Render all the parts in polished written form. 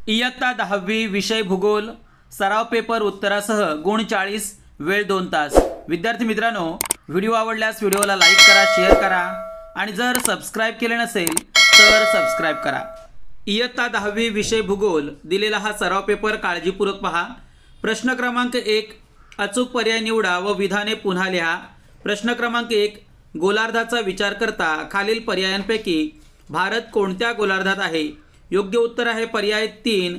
इयत्ता 10वी विषय भूगोल सराव पेपर उत्तरासह गुण 40 वेळ 2 तास। विद्यार्थी मित्रांनो, व्हिडिओ आवडल्यास व्हिडिओला लाईक करा, शेअर करा आणि जर सबस्क्राइब केले नसेल तर सबस्क्राइब करा। इयत्ता 10वी विषय भूगोल दिलेला हा सराव पेपर काळजीपूर्वक पहा। प्रश्न क्रमांक 1 अचूक पर्याय निवडा व विधाने पुन्हा लिहा। प्रश्न क्रमांक 1 गोलार्धाचा विचार करता खालील पर्यायांपैकी भारत कोणत्या गोलार्धात आहे? योग्य उत्तर आहे पर्याय 3।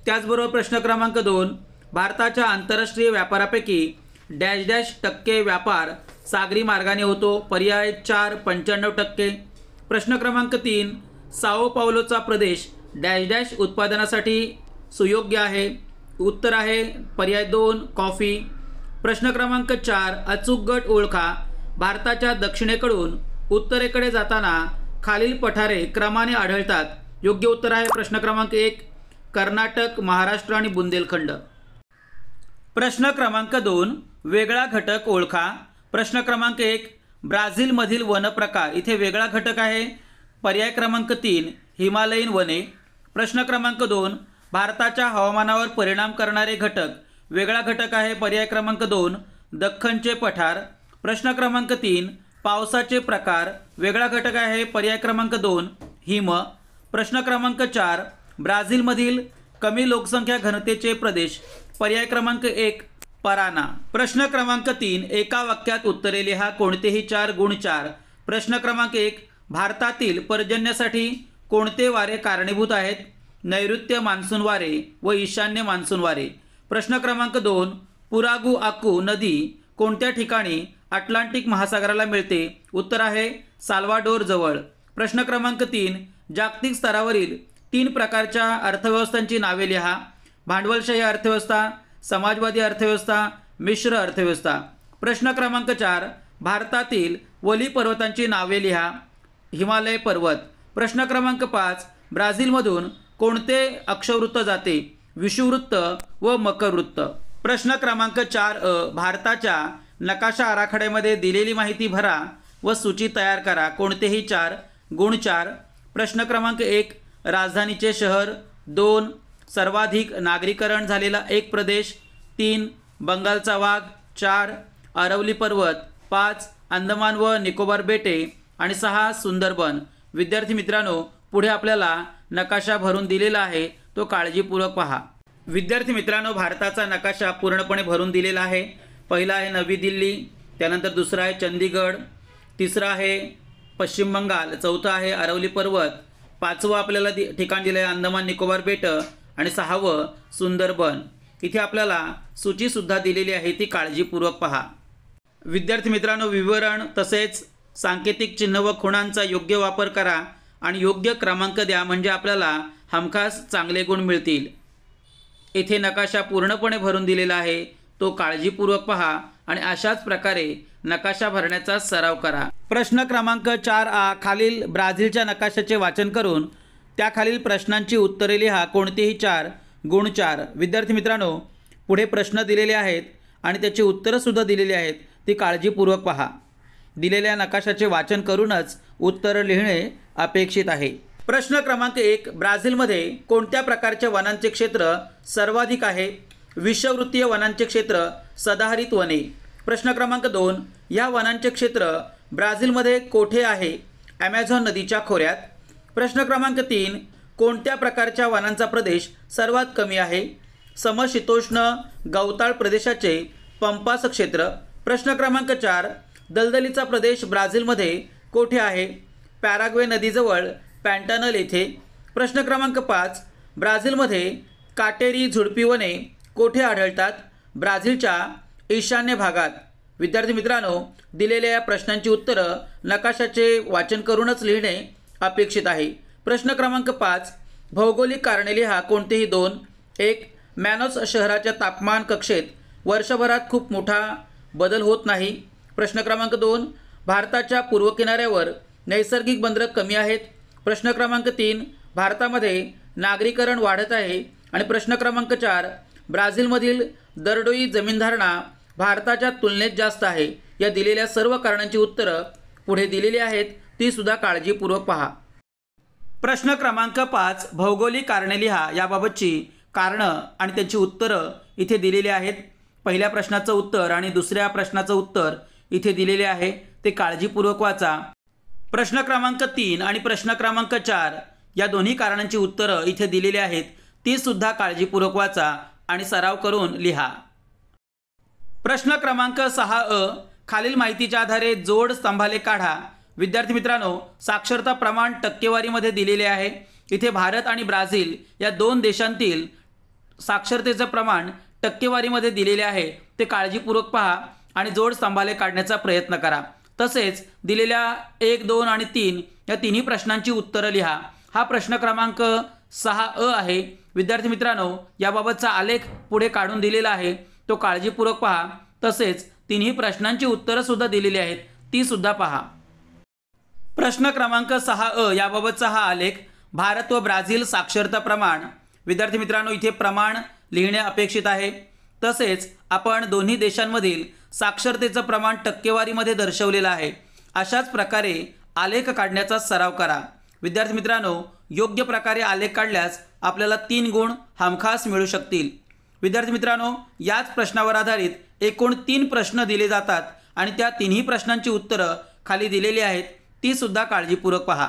त्याचबरोबर प्रश्न क्रमांक 2 भारताच्या आंतरराष्ट्रीय व्यापारापैकी डॅश डॅश टक्के व्यापार सागरी मार्गाने होतो? पर्याय 4 95%। प्रश्न क्रमांक 3 साओ पावलोचा प्रदेश डॅश डॅश उत्पादनासाठी सुयोग्य आहे? उत्तर आहे पर्याय 2 कॉफी। प्रश्न क्रमांक 4 अचूक गट ओळखा। भारताच्या दक्षिणेकडून उत्तरेकडे जाताना खालील पठारे क्रमाने आढळतात? योग्य उत्तर आहे प्रश्न क्रमांक 1 कर्नाटक, महाराष्ट्र आणि बुंदेलखंड। प्रश्न क्रमांक 2 वेगळा घटक ओळखा। प्रश्न क्रमांक 1 ब्राझीलमधील वन प्रकार, इथे वेगळा घटक आहे पर्याय क्रमांक 3 हिमालयीन वने। प्रश्न क्रमांक 2 भारताच्या हवामानावर परिणाम करणारे घटक, वेगळा घटक आहे पर्याय क्रमांक 2 दख्खनचे पठार। प्रश्न क्रमांक 3 पावसाचे प्रकार, वेगळा घटक आहे पर्याय क्रमांक 2 हिम। प्रश्न क्रमांक 4 ब्राझीलमधील कमी लोकसंख्या घनतेचे प्रदेश, पर्याय क्रमांक 1 पराना। प्रश्न क्रमांक 3 एका वाक्यात उत्तरे लिहा, कोणतेही 4 गुण 4। प्रश्न क्रमांक 1 भारतातील पर्जन्यासाठी कोणते वारे कारणीभूत आहेत? नैऋत्य मान्सून वारे व ईशान्य मान्सून वारे। प्रश्न क्रमांक 2 पुरागू आकू नदी कोणत्या ठिकाणी अटलांटिक महासागराला मिळते? उत्तर आहे साल्वाडोर जवळ। प्रश्न क्रमांक 3 जागतिक स्तरावरील 3 प्रकारच्या अर्थव्यवस्थांची नावे लिहा। भांडवलशाही अर्थव्यवस्था, समाजवादी अर्थव्यवस्था, मिश्र अर्थव्यवस्था। प्रश्न क्रमांक 4 भारतातील वली पर्वतांची नावे लिहा। हिमालय पर्वत। प्रश्न क्रमांक 5 ब्राझीलमधून कोणते अक्षवृत्त जाते? विषुववृत्त व मकरवृत्त। प्रश्न क्रमांक 4 भारताच्या नकाशा आराखड्यामध्ये दिलेली माहिती भरा व सूची तयार करा, कोणतेही 4 गुण 4। प्रश्न क्रमांक 1 राजधानीचे शहर, 2 सर्वाधिक नागरीकरण झालेला एक प्रदेश, 3 बंगालचा वाघ, 4 अरवली पर्वत, 5 अंदमान व निकोबार बेटे आणि 6 सुंदरबन। विद्यार्थी मित्रांनो, पुढे आपल्याला नकाशा भरून दिलेला आहे, तो काळजीपूर्वक पहा। विद्यार्थी मित्रांनो, भारताचा नकाशा पूर्णपणे भरून दिलेला आहे। पहिला आहे नवी दिल्ली, त्यानंतर दुसरा आहे चंदीगड, तिसरा आहे पश्चिम बंगाल, चौथा आहे अरवली पर्वत, 5वं आपल्याला ठिकाण दिलं आहे अंदमान निकोबार बेट आणि 6वं सुंदरबन। इथे आपल्याला सूचीसुद्धा दिलेली आहे, ती काळजीपूर्वक पहा। विद्यार्थी मित्रांनो, विवरण तसेच सांकेतिक चिन्ह व खुणांचा योग्य वापर करा आणि योग्य क्रमांक द्या, म्हणजे आपल्याला हमखास चांगले गुण मिळतील। येथे नकाशा पूर्णपणे भरून दिलेला आहे, तो काळजीपूर्वक पहा आणि अशाच प्रकारे नकाशा भरण्याचा सराव करा। प्रश्न क्रमांक 4 खालील ब्राझीलच्या नकाशाचे वाचन करून त्याखालील प्रश्नांची उत्तरे लिहा, कोणतेही 4 गुण 4। विद्यार्थी मित्रांनो, पुढे प्रश्न दिलेले आहेत आणि त्याची उत्तरंसुद्धा दिलेली आहेत, ती काळजीपूर्वक पहा। दिलेल्या नकाशाचे वाचन करूनच उत्तर लिहिणे अपेक्षित आहे। प्रश्न क्रमांक 1 ब्राझीलमध्ये कोणत्या प्रकारच्या वनांचे क्षेत्र सर्वाधिक आहे? विषुववृत्तीय वनांचे क्षेत्र, सदाहरित वने। प्रश्न क्रमांक 2 या वनांचे क्षेत्र ब्राझीलमध्ये कोठे आहे? ॲमेझॉन नदीच्या खोऱ्यात। प्रश्न क्रमांक 3 कोणत्या प्रकारच्या वनांचा प्रदेश सर्वात कमी आहे? समशीतोष्ण गवताळ प्रदेशाचे पंपास क्षेत्र। प्रश्न क्रमांक 4 दलदलीचा प्रदेश ब्राझीलमध्ये कोठे आहे? पॅराग्वे नदीजवळ पॅन्टानल येथे। प्रश्न क्रमांक 5 ब्राझीलमध्ये काटेरी झुडपी वने कोठे आढळतात? ब्राझीलच्या ईशान्य भागात। विद्यार्थी मित्रांनो, दिलेल्या या प्रश्नांची उत्तरं नकाशाचे वाचन करूनच लिहिणे अपेक्षित आहे। प्रश्न क्रमांक 5 भौगोलिक कारणे लिहा, कोणतेही 2। 1 मॅनोस शहराच्या तापमान कक्षेत वर्षभरात खूप मोठा बदल होत नाही। प्रश्न क्रमांक 2 भारताच्या पूर्व किनाऱ्यावर नैसर्गिक बंदरं कमी आहेत। प्रश्न क्रमांक 3 भारतामध्ये नागरीकरण वाढत आहे। आणि प्रश्न क्रमांक 4 ब्राझीलमधील दरडोई जमीनधारणा भारताच्या तुलनेत जास्त आहे। या दिलेल्या सर्व कारणांची उत्तरं पुढे दिलेली आहेत, ती सुद्धा काळजीपूर्वक पहा। प्रश्न क्रमांक 5 भौगोलिक कारणे लिहा याबाबतची कारणं आणि त्यांची उत्तरं इथे दिलेली आहेत। पहिल्या प्रश्नाचं उत्तर आणि दुसऱ्या प्रश्नाचं उत्तर इथे दिलेले आहे, ते काळजीपूर्वक वाचा। प्रश्न क्रमांक 3 आणि प्रश्न क्रमांक 4 या दोन्ही कारणांची उत्तरं इथे दिलेली आहेत, ती सुद्धा काळजीपूर्वक वाचा आणि सराव करून लिहा। प्रश्न क्रमांक 6 खालील माहितीच्या आधारे जोड स्तंभालेख काढा। विद्यार्थी मित्रांनो, साक्षरता प्रमाण टक्केवारीमध्ये दिलेले आहे। इथे भारत आणि ब्राझील या दोन देशांतील साक्षरतेचं प्रमाण टक्केवारीमध्ये दिलेले आहे, ते काळजीपूर्वक पहा आणि जोड स्तंभालेख काढण्याचा प्रयत्न करा। तसेच दिलेल्या 1, 2 आणि 3 या तिन्ही प्रश्नांची उत्तरं लिहा। हा प्रश्न क्रमांक 6 आहे। विद्यार्थी मित्रांनो, याबाबतचा आलेख पुढे काढून दिलेला आहे, तो काळजीपूर्वक पहा। तसेच तिन्ही प्रश्नांची उत्तरं सुद्धा दिलेली आहेत, ती सुद्धा पहा। प्रश्न क्रमांक 6 याबाबतचा हा आलेख भारत व ब्राझील साक्षरता प्रमाण। विद्यार्थी मित्रांनो, इथे प्रमाण लिहिणे अपेक्षित आहे। तसेच आपण दोन्ही देशांमधील साक्षरतेचं प्रमाण टक्केवारीमध्ये दर्शवलेलं आहे। अशाच प्रकारे आलेख काढण्याचा सराव करा। विद्यार्थी मित्रांनो, योग्य प्रकारे आलेख काढल्यास आपल्याला 3 गुण हमखास मिळू शकतील। विद्यार्थी मित्रांनो, याच प्रश्नावर आधारित एकूण 3 प्रश्न दिले जातात आणि त्या तिन्ही प्रश्नांची उत्तरं खाली दिलेली आहेत, ती सुद्धा काळजीपूर्वक पहा।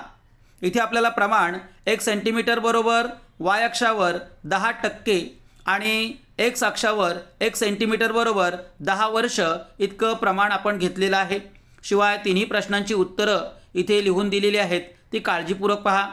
इथे आपल्याला प्रमाण 1 सेंटीमीटर बरोबर y अक्षावर 10% आणि x अक्षावर 1 सेंटीमीटर बरोबर 10 वर्ष इतकं प्रमाण आपण घेतलेलं आहे। शिवाय तिन्ही प्रश्नांची उत्तरं इथे लिहून दिलेली आहेत, ती काळजीपूर्वक पहा।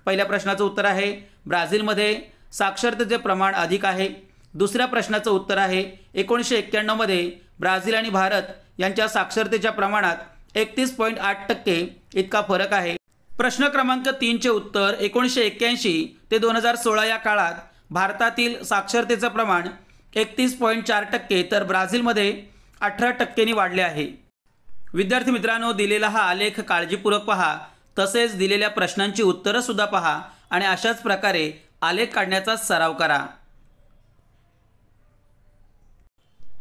पहिल्या प्रश्नाचं उत्तर आहे ब्राझीलमध्ये साक्षरतेचे प्रमाण अधिक आहे। दुसऱ्या प्रश्नाचं उत्तर आहे 1991 मध्ये ब्राझील आणि भारत यांच्या साक्षरतेच्या प्रमाणात 31.8% इतका फरक आहे। प्रश्न क्रमांक 3 चे उत्तर 1981 ते 2016 या काळात भारतातील साक्षरतेचं प्रमाण 31.4% तर ब्राझीलमध्ये 18% वाढले आहे। विद्यार्थी मित्रांनो, दिलेला हा आलेख काळजीपूर्वक पहा। तसेच दिलेल्या प्रश्नांची उत्तरं सुद्धा पहा आणि अशाच प्रकारे आलेख काढण्याचा सराव करा।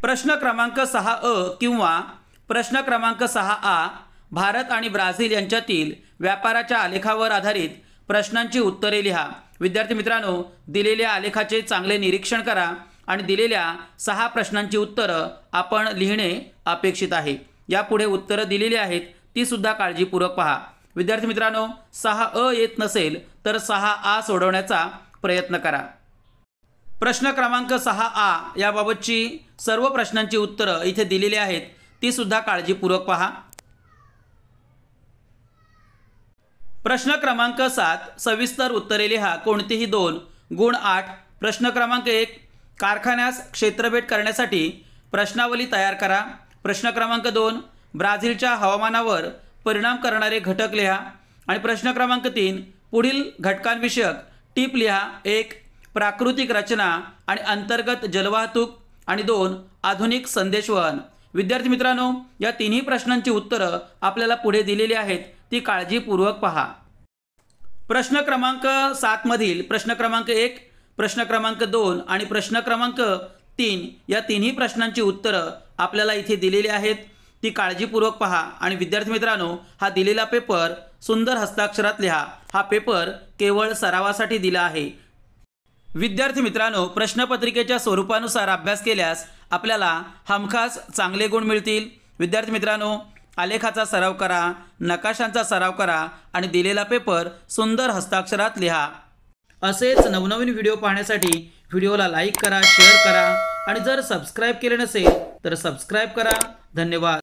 प्रश्न क्रमांक 6 किंवा प्रश्न क्रमांक 6 भारत आणि ब्राझील यांच्यातील व्यापाराच्या आलेखावर आधारित प्रश्नांची उत्तरे लिहा। विद्यार्थी मित्रांनो, दिलेल्या आलेखाचे चांगले निरीक्षण करा आणि दिलेल्या 6 प्रश्नांची उत्तरं आपण लिहिणे अपेक्षित आहे। यापुढे उत्तरं दिलेली आहेत, ती सुद्धा काळजीपूर्वक पहा। विद्यार्थी मित्रांनो, 6 येत नसेल तर 6 सोडवण्याचा प्रयत्न करा। प्रश्न क्रमांक 6 याबाबतची सर्व प्रश्नांची उत्तरं इथे दिलेली आहेत, ती सुद्धा काळजीपूर्वक पहा। प्रश्न क्रमांक 7 सविस्तर उत्तरे लिहा, कोणतेही 2 गुण 8। प्रश्न क्रमांक 1 कारखान्यास क्षेत्रभेट करण्यासाठी प्रश्नावली तयार करा। प्रश्न क्रमांक 2 ब्राझीलच्या हवामानावर परिणाम करणारे घटक लिहा आणि प्रश्न क्रमांक 3 पुढील घटकांविषयक टिप लिहा। 1 प्राकृतिक रचना आणि अंतर्गत जलवाहतूक आणि 2 आधुनिक संदेशवहन। विद्यार्थी मित्रांनो, या तिन्ही प्रश्नांची उत्तरं आपल्याला पुढे दिलेली आहेत, ती काळजीपूर्वक पहा। प्रश्न क्रमांक 7 मधील प्रश्न क्रमांक 1 प्रश्न क्रमांक 2 आणि प्रश्न क्रमांक 3 या तिन्ही प्रश्नांची उत्तरं आपल्याला इथे दिलेली आहेत, ती काळजीपूर्वक पहा। आणि विद्यार्थी मित्रांनो, हा दिलेला पेपर सुंदर हस्ताक्षरात लिहा। हा पेपर केवळ सरावासाठी दिला आहे। विद्यार्थी मित्रांनो, प्रश्नपत्रिकेच्या स्वरूपानुसार अभ्यास केल्यास आपल्याला हमखास चांगले गुण मिळतील। विद्यार्थी मित्रांनो, आलेखाचा सराव करा, नकाशांचा सराव करा आणि दिलेला पेपर सुंदर हस्ताक्षरात लिहा। असेच नवनवीन व्हिडिओ पाहण्यासाठी व्हिडिओला लाईक करा, शेअर करा आणि जर सबस्क्राईब केले नसेल तर सबस्क्राईब करा। धन्यवाद।